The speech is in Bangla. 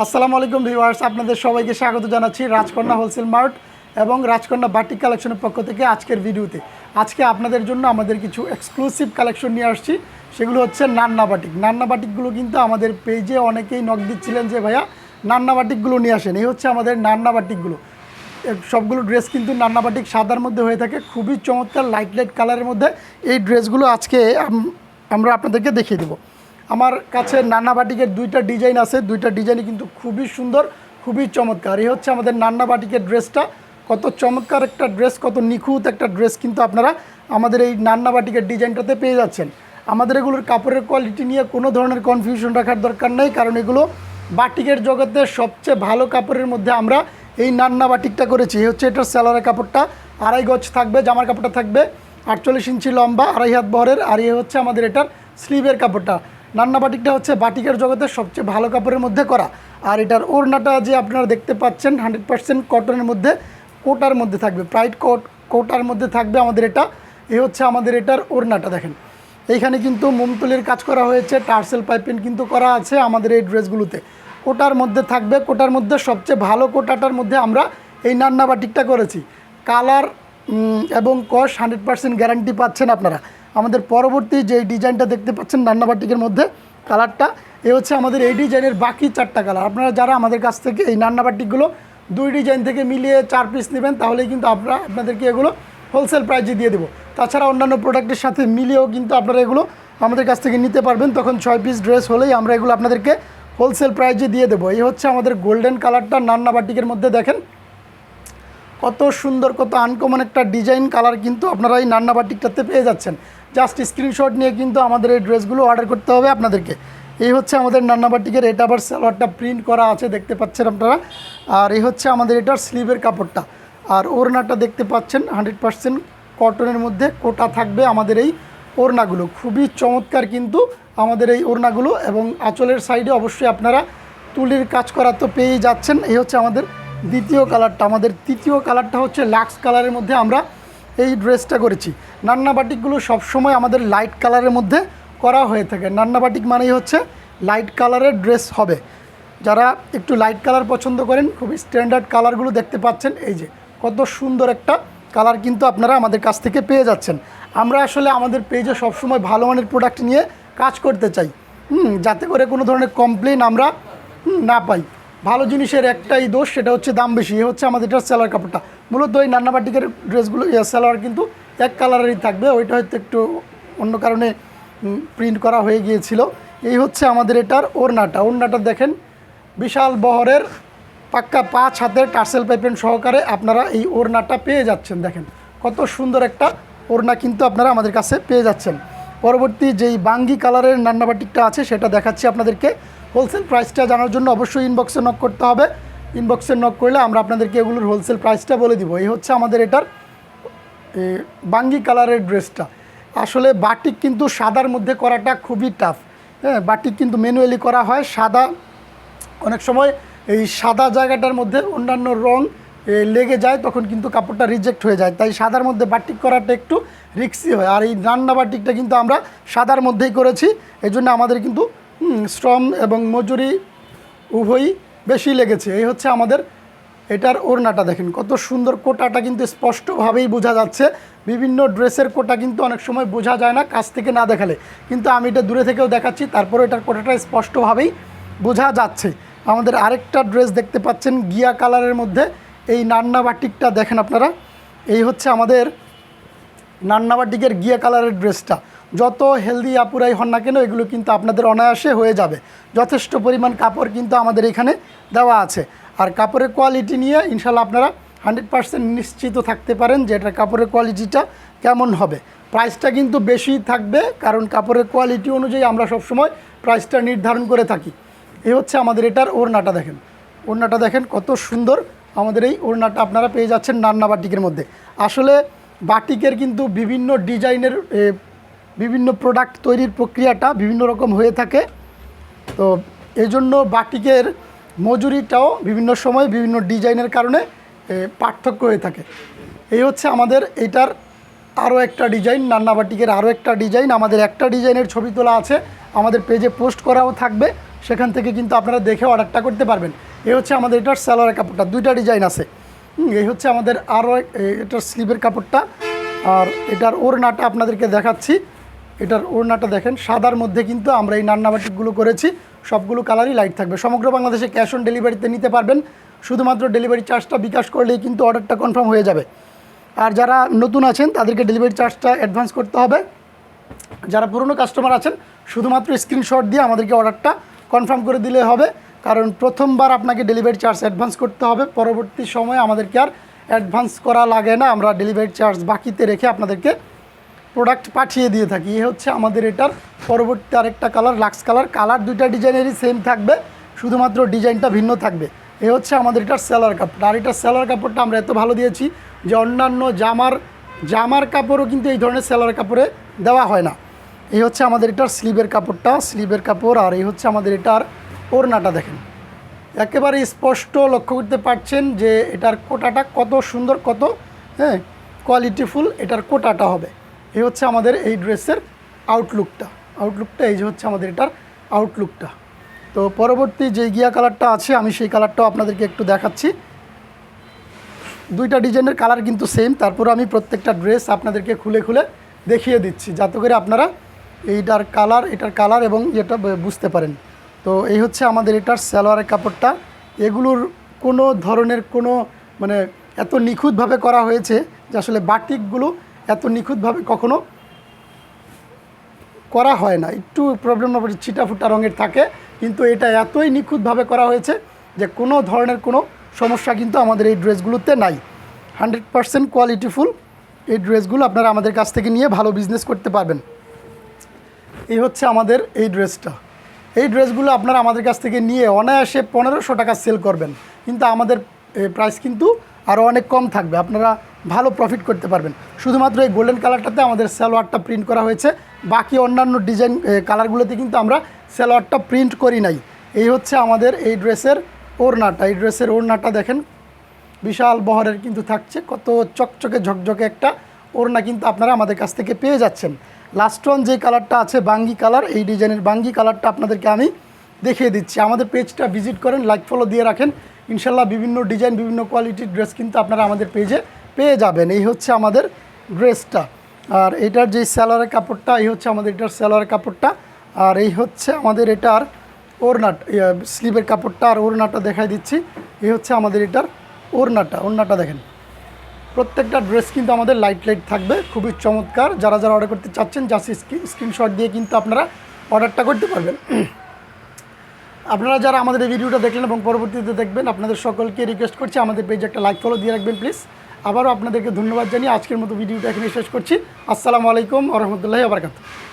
আসসালামু আলাইকুম ভিউয়ার্স, আপনাদের সবাইকে স্বাগত জানাচ্ছি রাজকন্যা হোলসেল মার্ট এবং রাজকন্যা বাটিক কালেকশনের পক্ষ থেকে আজকের ভিডিওতে। আজকে আপনাদের জন্য আমাদের কিছু এক্সক্লুসিভ কালেকশন নিয়ে আসছি। সেগুলো হচ্ছে নান্না বাটিক। নান্না বাটিকগুলো কিন্তু আমাদের পেজে অনেকেই নক দিচ্ছিলেন যে ভাইয়া নান্না বাটিকগুলো নিয়ে আসেন। এই হচ্ছে আমাদের নান্না বাটিকগুলো। সবগুলো ড্রেস কিন্তু নান্না বাটিক সাদার মধ্যে হয়ে থাকে, খুবই চমৎকার লাইট লাইট কালারের মধ্যে। এই ড্রেসগুলো আজকে আমরা আপনাদেরকে দেখিয়ে দেবো। আমার কাছে নান্না বাটিকের দুইটা ডিজাইন আছে, দুইটা ডিজাইনই কিন্তু খুবই সুন্দর, খুবই চমৎকার। এই হচ্ছে আমাদের নান্না বাটিকের ড্রেসটা। কত চমৎকার একটা ড্রেস, কত নিখুঁত একটা ড্রেস কিন্তু আপনারা আমাদের এই নান্না বাটিকের ডিজাইনটাতে পেয়ে যাচ্ছেন। আমাদের এগুলোর কাপড়ের কোয়ালিটি নিয়ে কোনো ধরনের কনফিউশন রাখার দরকার নেই, কারণ এগুলো বাটিকের জগতে সবচেয়ে ভালো কাপড়ের মধ্যে আমরা এই নান্না বাটিকটা করেছি। এই হচ্ছে এটার সালোয়ারের কাপড়টা 2.5 গজ থাকবে, জামার কাপড়টা থাকবে 48 ইঞ্চি লম্বা, 2.5 হাত বহরের। আর এই হচ্ছে আমাদের এটার স্লিভের কাপড়টা। নান্না বাটিকটা হচ্ছে বাটিকের জগতে সবচেয়ে ভালো কাপড়ের মধ্যে করা। আর এটার ওড়নাটা যে আপনারা দেখতে পাচ্ছেন 100% কটনের মধ্যে, কোটার মধ্যে থাকবে, প্রাইড কোটার মধ্যে থাকবে আমাদের এটা। এই হচ্ছে আমাদের এটার ওড়নাটা। দেখেন এইখানে কিন্তু মোমতুলির কাজ করা হয়েছে, টার্সেল পাইপিং কিন্তু করা আছে আমাদের এই ড্রেসগুলোতে। কোটার মধ্যে থাকবে, কোটার মধ্যে সবচেয়ে ভালো কোটাটার মধ্যে আমরা এই নান্না বাটিকটা করেছি। কালার এবং কস 100% গ্যারান্টি পাচ্ছেন আপনারা। আমাদের পরবর্তী যে ডিজাইনটা দেখতে পাচ্ছেন নান্না বাটিকের মধ্যে কালারটা, এ হচ্ছে আমাদের এই ডিজাইনের বাকি 4টা কালার। আপনারা যারা আমাদের কাছ থেকে এই নান্না বাটিকগুলো 2 ডিজাইন থেকে মিলিয়ে 4 পিস নেবেন, তাহলেই কিন্তু আপনাদেরকে এগুলো হোলসেল প্রাইজে দিয়ে দেবো। তাছাড়া অন্যান্য প্রোডাক্টের সাথে মিলিয়েও কিন্তু আপনারা এগুলো আমাদের কাছ থেকে নিতে পারবেন। তখন 6 পিস ড্রেস হলেই আমরা এগুলো আপনাদেরকে হোলসেল প্রাইজে দিয়ে দেবো। এই হচ্ছে আমাদের গোল্ডেন কালারটা নান্না বাটিকের মধ্যে। দেখেন কত সুন্দর, কত আনকমন একটা ডিজাইন কালার কিন্তু আপনারা এই নান্না বাটিকটাতে পেয়ে যাচ্ছেন। জাস্ট স্ক্রিনশট নিয়ে কিন্তু আমাদের এই ড্রেসগুলো অর্ডার করতে হবে আপনাদেরকে। এই হচ্ছে আমাদের নান্না বাটিকের, এটা আবার সালোয়ারটা প্রিন্ট করা আছে দেখতে পাচ্ছেন আপনারা। আর এই হচ্ছে আমাদের এটার স্লিভের কাপড়টা। আর ওড়নাটা দেখতে পাচ্ছেন 100% কটনের মধ্যে কোটা থাকবে আমাদের এই ওড়নাগুলো। খুবই চমৎকার কিন্তু আমাদের এই ওড়নাগুলো। এবং আঁচলের সাইডে অবশ্যই আপনারা তুলির কাজ করা তো পেয়েই যাচ্ছেন। এই হচ্ছে আমাদের দ্বিতীয় কালারটা। আমাদের তৃতীয় কালারটা হচ্ছে লাক্স কালারের মধ্যে আমরা এই ড্রেসটা করেছি। নান্না বাটিকগুলো সবসময় আমাদের লাইট কালারের মধ্যে করা হয়ে থাকে। নান্না বাটিক মানেই হচ্ছে লাইট কালারের ড্রেস হবে। যারা একটু লাইট কালার পছন্দ করেন, খুবই স্ট্যান্ডার্ড কালারগুলো দেখতে পাচ্ছেন। এই যে কত সুন্দর একটা কালার কিন্তু আপনারা আমাদের কাছ থেকে পেয়ে যাচ্ছেন। আমরা আসলে আমাদের পেজে সবসময় ভালো মানের প্রোডাক্ট নিয়ে কাজ করতে চাই, যাতে করে কোনো ধরনের কমপ্লেন আমরা না পাই। ভালো জিনিসের একটাই দোষ, সেটা হচ্ছে দাম বেশি। এ হচ্ছে আমাদের এটার সেলার কাপড়টা। মূলত এই নান্না বাটিকের ড্রেসগুলো সেলার কিন্তু এক কালারেরই থাকবে, ওইটা হয়তো একটু অন্য কারণে প্রিন্ট করা হয়ে গিয়েছিল। এই হচ্ছে আমাদের এটার ওড়নাটা। ওড়নাটা দেখেন বিশাল বহরের, পাক্কা 5 হাতের টার্সেল পাইপেন সহকারে আপনারা এই ওড়নাটা পেয়ে যাচ্ছেন। দেখেন কত সুন্দর একটা ওড়না কিন্তু আপনারা আমাদের কাছে পেয়ে যাচ্ছেন। পরবর্তী যেই বাঙ্গি কালারের নান্না বাটিকটা আছে সেটা দেখাচ্ছি আপনাদেরকে। হোলসেল প্রাইসটা জানার জন্য অবশ্যই ইনবক্সে নক করতে হবে। ইনবক্সে নক করলে আমরা আপনাদেরকে এগুলোর হোলসেল প্রাইসটা বলে দিব। এই হচ্ছে আমাদের এটার বাঙ্গি কালারের ড্রেসটা। আসলে বাটিক কিন্তু সাদার মধ্যে করাটা খুবই টাফ। হ্যাঁ, বাটিক কিন্তু ম্যানুয়ালি করা হয়। সাদা অনেক সময় এই সাদা জায়গাটার মধ্যে অন্যান্য রং লেগে যায়, তখন কিন্তু কাপড়টা রিজেক্ট হয়ে যায়। তাই সাদার মধ্যে বাটিক করাটা একটু রিক্সি হয়। আর এই নান্না বাটিকটা কিন্তু আমরা সাদার মধ্যেই করেছি, এই জন্য আমাদের কিন্তু শ্রম এবং মজুরি উভয়ই বেশি লেগেছে। এই হচ্ছে আমাদের এটার ওড়নাটা। দেখেন কত সুন্দর, কোটাটা কিন্তু স্পষ্টভাবেই বোঝা যাচ্ছে। বিভিন্ন ড্রেসের কোটা কিন্তু অনেক সময় বোঝা যায় না কাছ থেকে না দেখালে, কিন্তু আমি এটা দূরে থেকেও দেখাচ্ছি, তারপরে এটার কোটাটা স্পষ্টভাবেই বোঝা যাচ্ছে। আমাদের আরেকটা ড্রেস দেখতে পাচ্ছেন গিয়া কালারের মধ্যে, এই নান্না বাটিকটা দেখেন আপনারা। এই হচ্ছে আমাদের নান্না বাটিকের গিয়া কালারের ড্রেসটা। যত হেলদি আপুরাই হন না কেন, এগুলো কিন্তু আপনাদের অনায়াসে হয়ে যাবে। যথেষ্ট পরিমাণ কাপড় কিন্তু আমাদের এখানে দেওয়া আছে। আর কাপড়ের কোয়ালিটি নিয়ে ইনশাল্লাহ আপনারা 100% নিশ্চিত থাকতে পারেন যে এটার কাপড়ের কোয়ালিটিটা কেমন হবে। প্রাইসটা কিন্তু বেশি থাকবে, কারণ কাপড়ের কোয়ালিটি অনুযায়ী আমরা সবসময় প্রাইসটা নির্ধারণ করে থাকি। এই হচ্ছে আমাদের এটার ওড়নাটা। দেখেন ওড়নাটা দেখেন কত সুন্দর। আমাদের এই ওড়নাটা আপনারা পেয়ে যাচ্ছেন নান্না বাটিকের মধ্যে। আসলে বাটিকের কিন্তু বিভিন্ন ডিজাইনের বিভিন্ন প্রোডাক্ট তৈরির প্রক্রিয়াটা বিভিন্ন রকম হয়ে থাকে। তো এই জন্য বাটিকের মজুরিটাও বিভিন্ন সময় বিভিন্ন ডিজাইনের কারণে পার্থক্য হয়ে থাকে। এই হচ্ছে আমাদের এইটার আরও একটা ডিজাইন, নান্না বাটিকের আরও একটা ডিজাইন। আমাদের একটা ডিজাইনের ছবি তোলা আছে, আমাদের পেজে পোস্ট করাও থাকবে, সেখান থেকে কিন্তু আপনারা দেখে অর্ডারটা করতে পারবেন। এই হচ্ছে আমাদের এটার সালোয়ারের কাপড়টা, দুইটা ডিজাইন আছে। এই হচ্ছে আমাদের আরও এটার স্লিভের কাপড়টা। আর এটার ওড়নাটা আপনাদেরকে দেখাচ্ছি। এটার ওড়নাটা দেখেন, সাদার মধ্যে কিন্তু আমরা এই নান্না বাটিকগুলো করেছি। সবগুলো কালারই লাইট থাকবে। সমগ্র বাংলাদেশে ক্যাশ অন ডেলিভারিতে নিতে পারবেন। শুধুমাত্র ডেলিভারি চার্জটা বিকাশ করলেই কিন্তু অর্ডারটা কনফার্ম হয়ে যাবে। আর যারা নতুন আছেন তাদেরকে ডেলিভারি চার্জটা অ্যাডভান্স করতে হবে। যারা পুরনো কাস্টমার আছেন শুধুমাত্র স্ক্রিনশট দিয়ে আমাদেরকে অর্ডারটা কনফার্ম করে দিলে হবে। কারণ প্রথমবার আপনাকে ডেলিভারি চার্জ অ্যাডভান্স করতে হবে, পরবর্তী সময়ে আমাদেরকে আর অ্যাডভান্স করা লাগে না। আমরা ডেলিভারি চার্জ বাকিতে রেখে আপনাদেরকে প্রোডাক্ট পাঠিয়ে দিয়ে থাকি। এই হচ্ছে আমাদের এটার পরবর্তী আরেকটা কালার, লাক্স কালার। কালার দুইটা ডিজাইনেরই সেম থাকবে, শুধুমাত্র ডিজাইনটা ভিন্ন থাকবে। এই হচ্ছে আমাদের এটার সালোয়ার কাপড়। আর এটার সালোয়ার কাপড়টা আমরা এত ভালো দিয়েছি যে অন্যান্য জামার কাপড়ও কিন্তু এই ধরনের সালোয়ার কাপড়ে দেওয়া হয় না। এই হচ্ছে আমাদের এটার স্লিভের কাপড়টা, স্লিভের কাপড়। আর এই হচ্ছে আমাদের এটার ওড়নাটা দেখেন, একেবারে স্পষ্ট লক্ষ্য করতে পারছেন যে এটার কোটাটা কত সুন্দর, কত কোয়ালিটিফুল এটার কোটাটা হবে। এই হচ্ছে আমাদের এই ড্রেসের আউটলুকটা। এই যে হচ্ছে আমাদের এটার আউটলুকটা। তো পরবর্তী যে গিয়া কালারটা আছে আমি সেই কালারটাও আপনাদেরকে একটু দেখাচ্ছি। দুইটা ডিজাইনের কালার কিন্তু সেম, তারপর আমি প্রত্যেকটা ড্রেস আপনাদেরকে খুলে খুলে দেখিয়ে দিচ্ছি যাতে করে আপনারা এটার কালার এবং এটা বুঝতে পারেন। তো এই হচ্ছে আমাদের এটার সালোয়ারের কাপড়টা। এগুলোর কোনো ধরনের কোনো মানে এত নিখুঁতভাবে করা হয়েছে যে আসলে বাটিকগুলো এত নিখুঁতভাবে কখনো করা হয় না। একটু প্রবলেম না পড়ে ছিটাফুটা রঙের থাকে, কিন্তু এটা এতই নিখুঁতভাবে করা হয়েছে যে কোনো ধরনের কোনো সমস্যা কিন্তু আমাদের এই ড্রেসগুলোতে নাই। 100% কোয়ালিটিফুল এই ড্রেসগুলো আপনারা আমাদের কাছ থেকে নিয়ে ভালো বিজনেস করতে পারবেন। এই হচ্ছে আমাদের এই ড্রেসটা। এই ড্রেসগুলো আপনারা আমাদের কাছ থেকে নিয়ে অনায়াসে 1500 টাকা সেল করবেন, কিন্তু আমাদের প্রাইস কিন্তু আরও অনেক কম থাকবে, আপনারা ভালো প্রফিট করতে পারবেন। শুধুমাত্র এই গোল্ডেন কালারটাতে আমাদের সালোয়ারটা প্রিন্ট করা হয়েছে, বাকি অন্যান্য ডিজাইন কালারগুলোতে কিন্তু আমরা সালোয়ারটা প্রিন্ট করি নাই। এই হচ্ছে আমাদের এই ড্রেসের ওড়নাটা। এই ড্রেসের ওড়নাটা দেখেন বিশাল বহরের কিন্তু থাকছে, কত চকচকে ঝকঝকে একটা ওড়না কিন্তু আপনারা আমাদের কাছ থেকে পেয়ে যাচ্ছেন। লাস্ট ওয়ান যে কালারটা আছে বাঙ্গি কালার, এই ডিজাইনের বাঙ্গি কালারটা আপনাদেরকে আমি দেখিয়ে দিচ্ছি। আমাদের পেজটা ভিজিট করেন, লাইক ফলো দিয়ে রাখেন, ইনশাল্লাহ বিভিন্ন ডিজাইন বিভিন্ন কোয়ালিটির ড্রেস কিন্তু আপনারা আমাদের পেজে পেয়ে যাবেন। এই হচ্ছে আমাদের ড্রেসটা। আর এটার যে সালোয়ারের কাপড়টা, এই হচ্ছে আমাদের এটার সালোয়ারের কাপড়টা। আর এই হচ্ছে আমাদের এটার ওড়নাটা, স্লিভের কাপড়টা। আর ওড়নাটা দেখাই দিচ্ছি। এই হচ্ছে আমাদের এটার ওড়নাটা দেখেন। প্রত্যেকটা ড্রেস কিন্তু আমাদের লাইট থাকবে, খুবই চমৎকার। যারা অর্ডার করতে চাচ্ছেন জাস্ট স্ক্রিনশট দিয়ে কিন্তু আপনারা অর্ডারটা করতে পারবেন। আপনারা যারা আমাদের এই ভিডিওটা দেখলেন এবং পরবর্তীতে দেখবেন, আপনাদের সকলকে রিকোয়েস্ট করছি আমাদের পেজে একটা লাইক ফলো দিয়ে রাখবেন প্লিজ। আবারও আপনাদেরকে ধন্যবাদ জানিয়ে আজকের মতো ভিডিওটা এখানে শেষ করছি। আসসালামু আলাইকুম ওয়া রাহমাতুল্লাহি ওয়া বারাকাতুহু।